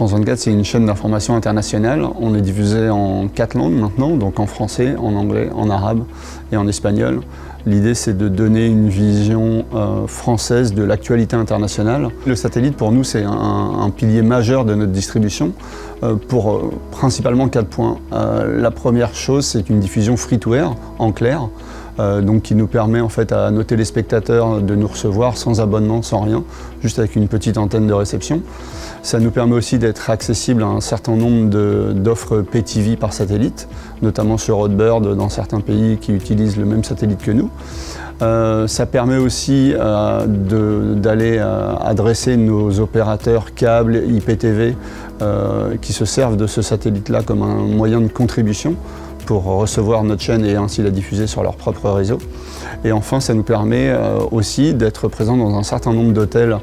France 24, c'est une chaîne d'information internationale. On est diffusé en 4 langues maintenant, donc en français, en anglais, en arabe et en espagnol. L'idée, c'est de donner une vision française de l'actualité internationale. Le satellite, pour nous, c'est un pilier majeur de notre distribution pour principalement 4 points. La première chose, c'est une diffusion free-to-air, en clair, donc qui nous permet en fait à nos téléspectateurs de nous recevoir sans abonnement, sans rien, juste avec une petite antenne de réception. Ça nous permet aussi d'être accessible à un certain nombre d'offres Pay-TV par satellite, notamment sur Hotbird dans certains pays qui utilisent le même satellite que nous. Ça permet aussi d'aller adresser nos opérateurs câbles, IPTV, qui se servent de ce satellite-là comme un moyen de contribution pour recevoir notre chaîne et ainsi la diffuser sur leur propre réseau. Et enfin, ça nous permet aussi d'être présent dans un certain nombre d'hôtels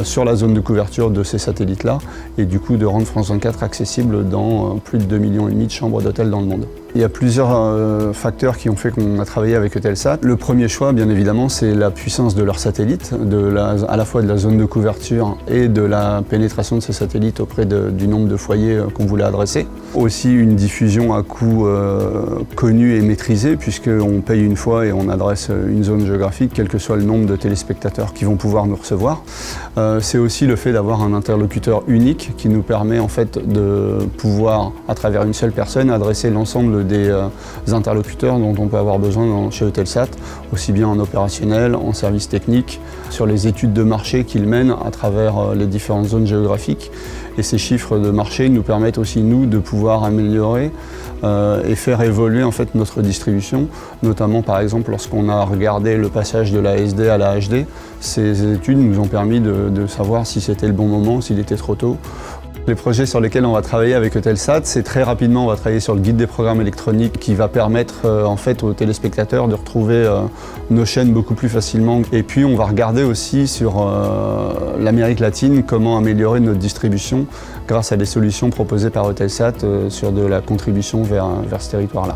sur la zone de couverture de ces satellites-là et du coup de rendre France 24 accessible dans plus de 2,5 millions de chambres d'hôtels dans le monde. Il y a plusieurs facteurs qui ont fait qu'on a travaillé avec Eutelsat. Le premier choix, bien évidemment, c'est la puissance de leurs satellites, à la fois de la zone de couverture et de la pénétration de ces satellites auprès du nombre de foyers qu'on voulait adresser. Aussi une diffusion à coût connu et maîtrisé, puisqu'on paye une fois et on adresse une zone géographique, quel que soit le nombre de téléspectateurs qui vont pouvoir nous recevoir. C'est aussi le fait d'avoir un interlocuteur unique qui nous permet en fait de pouvoir, à travers une seule personne, adresser l'ensemble des interlocuteurs dont on peut avoir besoin chez Eutelsat, aussi bien en opérationnel, en service technique, sur les études de marché qu'ils mènent à travers les différentes zones géographiques. Et ces chiffres de marché nous permettent aussi, nous, de pouvoir améliorer et faire évoluer en fait, notre distribution, notamment par exemple lorsqu'on a regardé le passage de la SD à la HD, ces études nous ont permis de savoir si c'était le bon moment, s'il était trop tôt. Les projets sur lesquels on va travailler avec Eutelsat, c'est très rapidement, on va travailler sur le guide des programmes électroniques qui va permettre en fait aux téléspectateurs de retrouver nos chaînes beaucoup plus facilement. Et puis on va regarder aussi sur l'Amérique latine comment améliorer notre distribution grâce à des solutions proposées par Eutelsat sur de la contribution vers ce territoire-là.